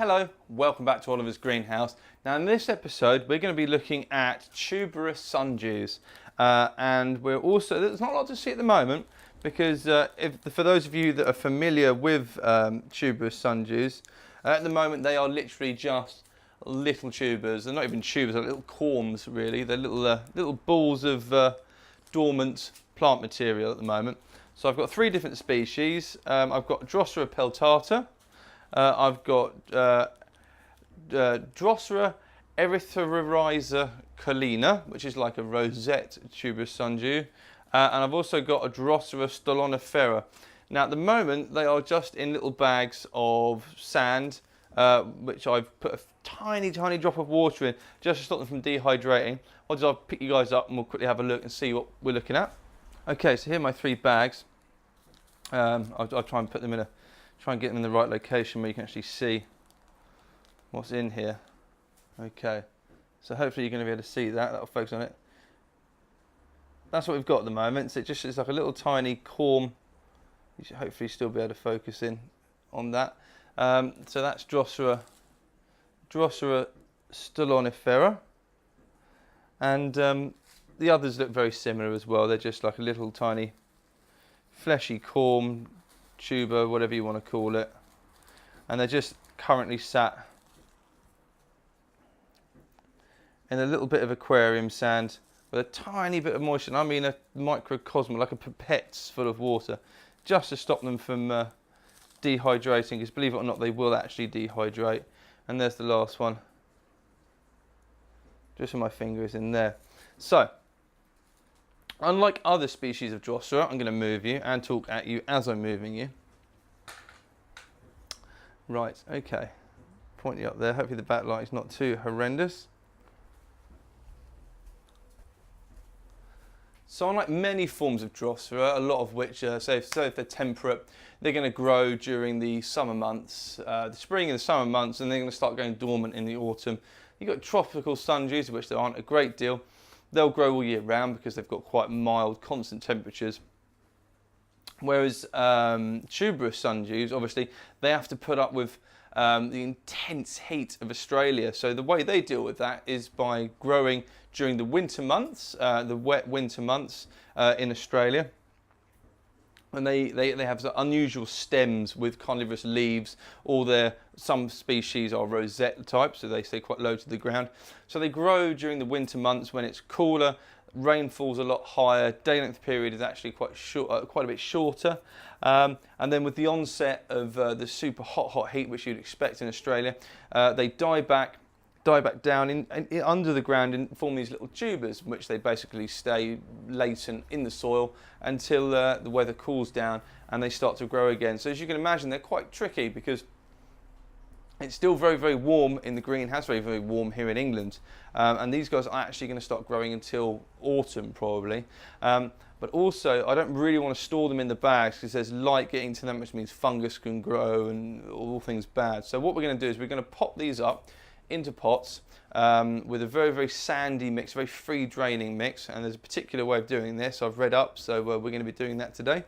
Hello, welcome back to Oliver's Greenhouse. Now in this episode we're going to be looking at tuberous sundews, and we're also, there's not a lot to see at the moment because for those of you that are familiar with tuberous sundews, at the moment they are literally just little tubers. They're not even tubers, they're little corms really. They're little balls of dormant plant material at the moment. So I've got three different species. I've got Drosera peltata. I've got Drosera erythrorhiza collina, which is like a rosette tuberous sundew, and I've also got a Drosera stolonifera. Now at the moment they are just in little bags of sand, which I've put a tiny drop of water in just to stop them from dehydrating. I'll pick you guys up and we'll quickly have a look and see what we're looking at. Okay, so here are my three bags. I'll try and put them in try and get them in the right location where you can actually see what's in here. Okay, so hopefully you're going to be able to see that. That'll focus on it. That's what we've got at the moment. So it's like a little tiny corm. You should hopefully still be able to focus in on that. So that's Drosera stolonifera, and the others look very similar as well. They're just like a little tiny fleshy corm, tuber, whatever you want to call it, and they're just currently sat in a little bit of aquarium sand with a tiny bit of moisture. I mean a microcosm, like a pipette's full of water, just to stop them from dehydrating, because believe it or not they will actually dehydrate. And there's the last one, just with my fingers in there. So unlike other species of Drosera, I'm going to move you and talk at you as I'm moving you. Right, okay. Point you up there. Hopefully the backlight is not too horrendous. So unlike many forms of Drosera, a lot of which, so if they're temperate, they're going to grow during the summer months, the spring and the summer months, and they're going to start going dormant in the autumn. You've got tropical sundews, of which there aren't a great deal. They'll grow all year round because they've got quite mild, constant temperatures. Whereas tuberous sundews, obviously, they have to put up with the intense heat of Australia. So the way they deal with that is by growing during the winter months, the wet winter months in Australia. And they have unusual stems with carnivorous leaves. Some species are rosette type, so they stay quite low to the ground. So they grow during the winter months when it's cooler, rainfall's a lot higher, day length period is actually quite a bit shorter. And then with the onset of the super hot heat, which you'd expect in Australia, they die back down under the ground and form these little tubers, which they basically stay latent in the soil until the weather cools down and they start to grow again. So as you can imagine, they're quite tricky because it's still very warm in the greenhouse, very warm here in England, and these guys are actually going to start growing until autumn probably. But also I don't really want to store them in the bags because there's light getting to them, which means fungus can grow and all things bad. So what we're going to do is we're going to pop these up into pots with a very sandy mix, very free draining mix, and there's a particular way of doing this I've read up, so we're going to be doing that today.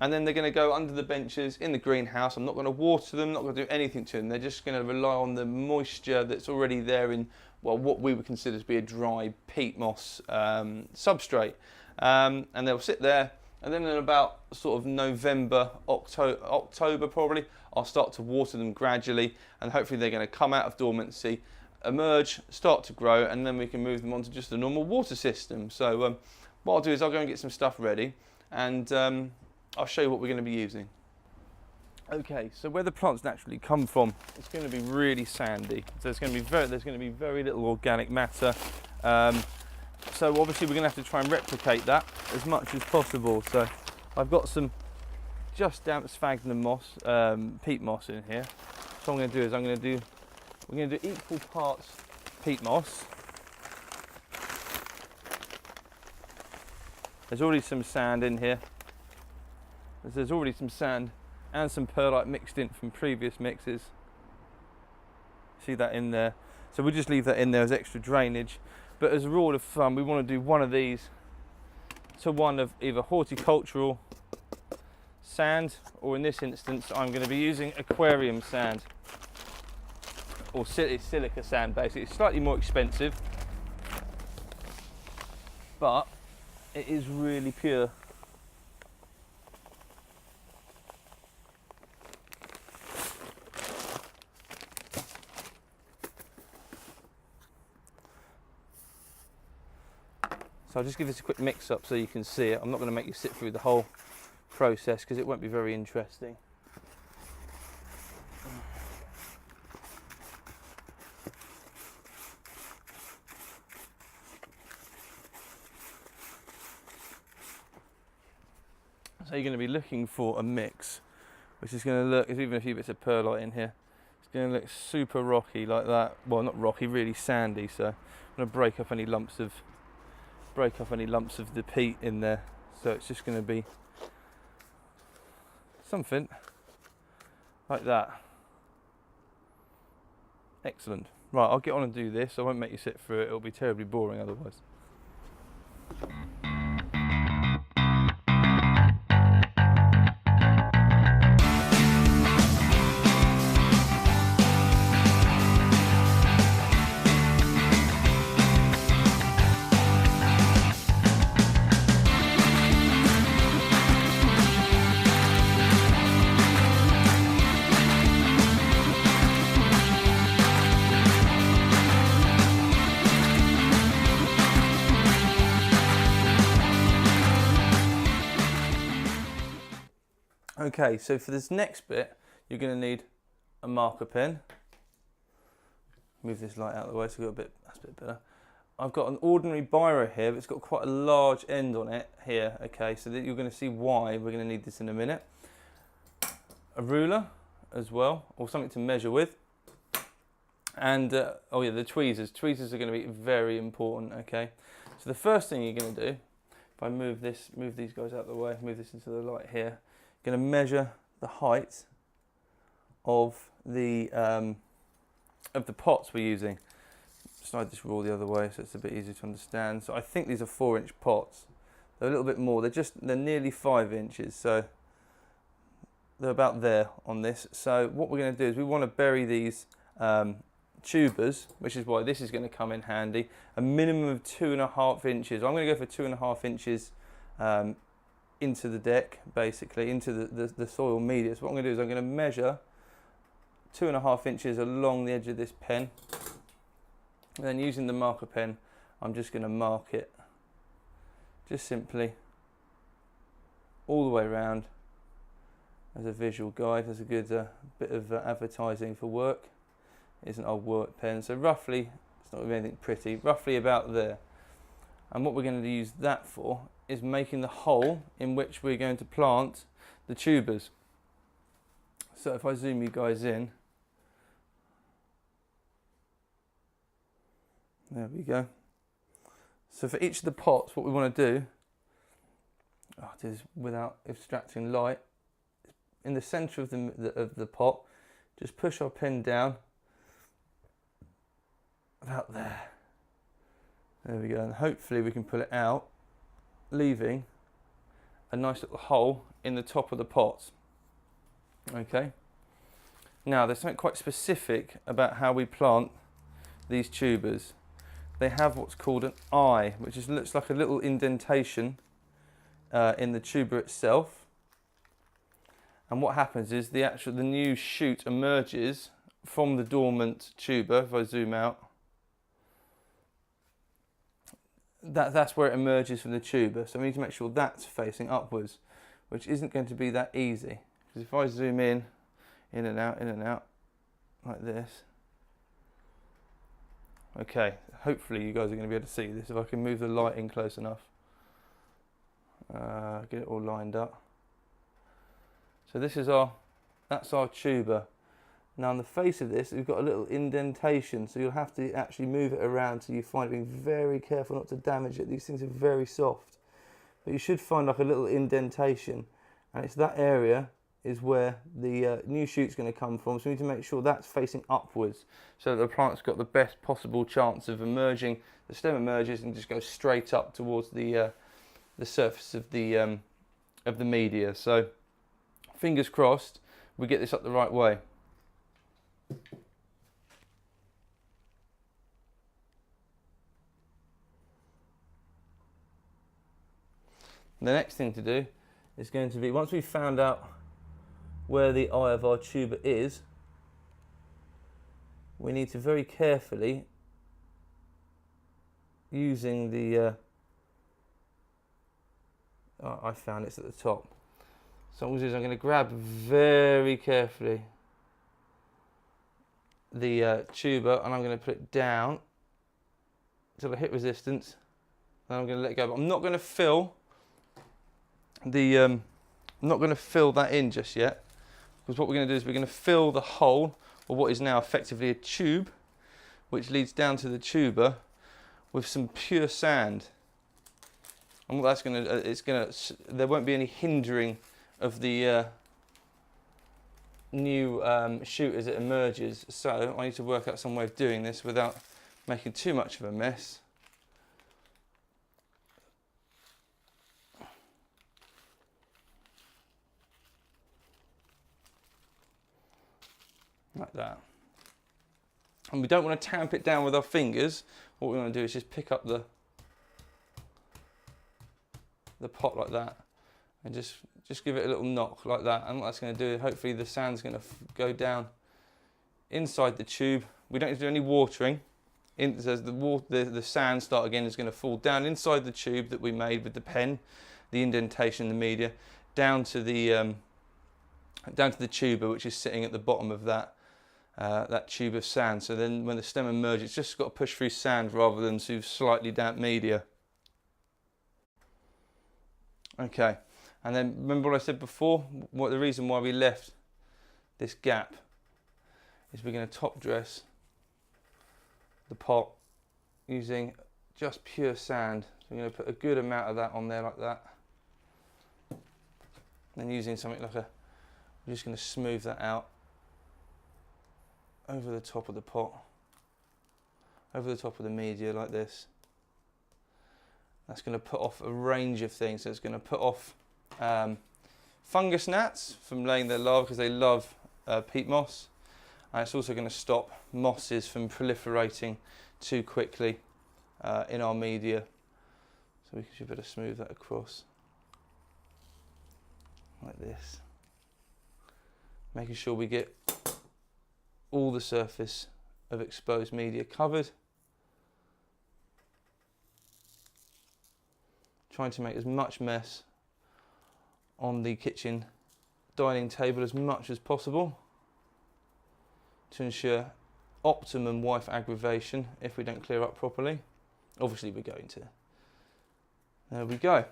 And then they're going to go under the benches in the greenhouse. I'm not going to water them, not going to do anything to them. They're just going to rely on the moisture that's already there in, well, what we would consider to be a dry peat moss substrate, and they'll sit there. And then in about sort of November, October probably, I'll start to water them gradually, and hopefully they're going to come out of dormancy, emerge, start to grow, and then we can move them on to just a normal water system. So what I'll do is I'll go and get some stuff ready, and I'll show you what we're going to be using. Okay, so where the plants naturally come from, it's going to be really sandy. So there's going to be very little organic matter. So obviously we're going to have to try and replicate that as much as possible. So I've got some just damp sphagnum moss, peat moss in here. So what I'm going to do is we're going to do equal parts peat moss. There's already some sand in here. There's already some sand and some perlite mixed in from previous mixes. See that in there? So we'll just leave that in there as extra drainage. But as a rule of thumb, we want to do one of these to one of either horticultural sand, or in this instance I'm going to be using aquarium sand. or it's silica sand basically. It's slightly more expensive, but it is really pure. So I'll just give this a quick mix up so you can see it. I'm not going to make you sit through the whole process because it won't be very interesting. So you're going to be looking for a mix, which is going to look, there's even a few bits of perlite in here. It's going to look super rocky like that. Well, not rocky, really sandy. So I'm going to break up any lumps of the peat in there. So it's just going to be something like that. Excellent. Right, I'll get on and do this. I won't make you sit through it. It'll be terribly boring otherwise. Okay, so for this next bit, you're going to need a marker pen. Move this light out of the way so we've got a bit, that's a bit better. I've got an ordinary biro here, but it's got quite a large end on it here. Okay, so that you're going to see why we're going to need this in a minute. A ruler as well, or something to measure with. And, oh yeah, the tweezers. Tweezers are going to be very important, okay. So the first thing you're going to do, if I move these guys out of the way, move this into the light here, going to measure the height of the pots we're using. Slide this rule the other way so it's a bit easier to understand. So I think these are 4-inch pots. They're a little bit more. They're nearly 5 inches, so they're about there on this. So what we're going to do is we want to bury these tubers, which is why this is going to come in handy. A minimum of 2.5 inches. I'm going to go for 2.5 inches. Into the deck, basically, into the soil media. So what I'm going to do is I'm going to measure 2.5 inches along the edge of this pen. And then using the marker pen, I'm just going to mark it. Just simply all the way around as a visual guide. There's a good bit of advertising for work. It's an old work pen. So roughly, it's not anything pretty, roughly about there. And what we're going to use that for is making the hole in which we're going to plant the tubers. So if I zoom you guys in, there we go. So for each of the pots, what we want to do, this is without extracting light, in the centre of the pot, just push our pen down about there. There we go, and hopefully we can pull it out, leaving a nice little hole in the top of the pots. Okay. Now there's something quite specific about how we plant these tubers. They have what's called an eye, which looks like a little indentation in the tuber itself. And what happens is the new shoot emerges from the dormant tuber. If I zoom out, that's where it emerges from the tuber. So we need to make sure that's facing upwards, which isn't going to be that easy. Because if I zoom in and out, like this. Okay, hopefully you guys are going to be able to see this if I can move the light in close enough. Get it all lined up. So that's our tuber. Now on the face of this, we've got a little indentation, so you'll have to actually move it around so you find it, being very careful not to damage it. These things are very soft. But you should find like a little indentation, and it's that area is where the new shoot's going to come from. So we need to make sure that's facing upwards so that the plant's got the best possible chance of emerging. The stem emerges and just goes straight up towards the surface of the media. So fingers crossed we get this up the right way. The next thing to do is going to be, once we've found out where the eye of our tuber is, we need to very carefully, using the, I found it's at the top. So what I'm going to do is I'm going to grab very carefully the tuber, and I'm going to put it down until I hit resistance. Then I'm going to let go. But I'm not going to fill the, I'm not going to fill that in just yet, because what we're going to do is we're going to fill the hole, or what is now effectively a tube, which leads down to the tuber, with some pure sand. And what that's going to, it's going to, there won't be any hindering of the new shoot as it emerges. So I need to work out some way of doing this without making too much of a mess. Like that. And we don't want to tamp it down with our fingers. What we want to do is just pick up the pot like that, and just give it a little knock like that. And what that's going to do, hopefully the sand's going to go down inside the tube. We don't need to do any watering. As the sand start again is going to fall down inside the tube that we made with the pen, the indentation, the media, down to the tuber, which is sitting at the bottom of that tube of sand. So then when the stem emerges, it's just got to push through sand rather than through slightly damp media. Okay, and then remember what I said before, what the reason why we left this gap is we're going to top dress the pot using just pure sand. So I'm going to put a good amount of that on there like that. Then using something like I'm just going to smooth that out over the top of the pot, over the top of the media like this. That's going to put off a range of things. So it's going to put off fungus gnats from laying their larvae, because they love peat moss. And it's also going to stop mosses from proliferating too quickly in our media. So we should better smooth that across like this, making sure we get all the surface of exposed media covered. Trying to make as much mess on the kitchen dining table as much as possible to ensure optimum wife aggravation if we don't clear up properly. Obviously we're going to. There we go.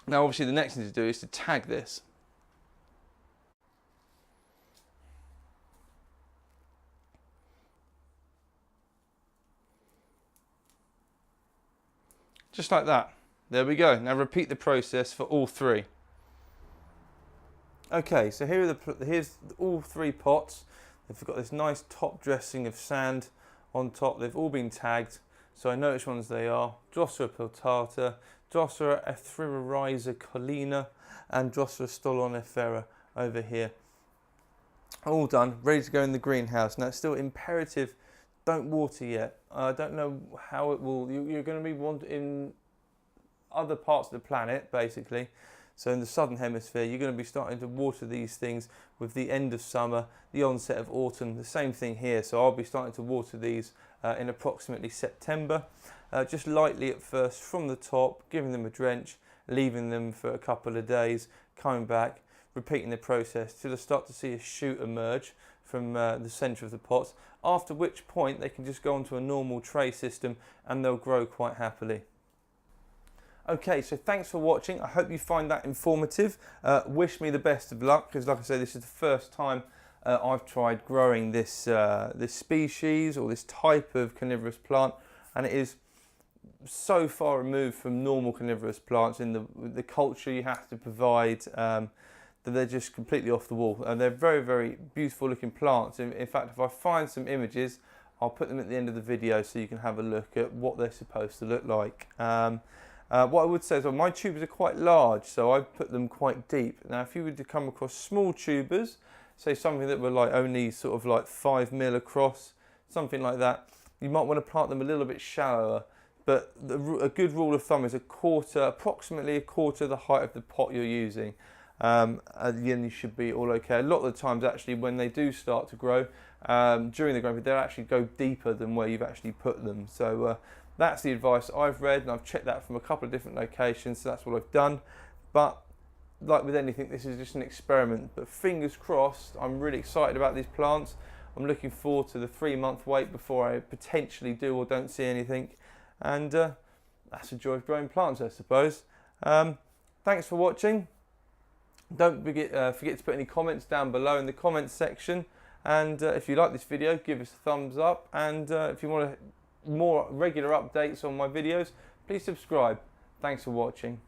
Now obviously the next thing to do is to tag this. Just like that. There we go. Now repeat the process for all three. Okay, so here's all three pots. They've got this nice top dressing of sand on top. They've all been tagged, so I know which ones they are. Drosera peltata, Drosera erythrorhiza collina, and Drosera stolonifera over here. All done, ready to go in the greenhouse. Now it's still imperative, don't water yet. I don't know how it will, you're going to be in other parts of the planet basically. So in the southern hemisphere, you're going to be starting to water these things with the end of summer, the onset of autumn. The same thing here. So I'll be starting to water these in approximately September. Just lightly at first from the top, giving them a drench, leaving them for a couple of days, coming back, repeating the process till I start to see a shoot emerge from the centre of the pots, after which point they can just go onto a normal tray system and they'll grow quite happily. Okay, so thanks for watching. I hope you find that informative. Wish me the best of luck, because like I say, this is the first time I've tried growing this species or this type of carnivorous plant, and it is so far removed from normal carnivorous plants in the culture you have to provide, that they're just completely off the wall. And they're very, very beautiful looking plants. In fact, if I find some images, I'll put them at the end of the video so you can have a look at what they're supposed to look like. What I would say is, well, my tubers are quite large, so I've put them quite deep. Now, if you were to come across small tubers, say something that were like only sort of like 5 mil across, something like that, you might want to plant them a little bit shallower. but a good rule of thumb is approximately a quarter of the height of the pot you're using. Then you should be all okay. A lot of the times actually when they do start to grow, during the growing period, they'll actually go deeper than where you've actually put them. So that's the advice I've read, and I've checked that from a couple of different locations, so that's what I've done. But like with anything, this is just an experiment, but fingers crossed. I'm really excited about these plants. I'm looking forward to the 3-month wait before I potentially do or don't see anything, and that's the joy of growing plants, I suppose. Thanks for watching. Don't forget to put any comments down below in the comments section, and if you like this video, give us a thumbs up, and if you want more regular updates on my videos, please subscribe. Thanks for watching.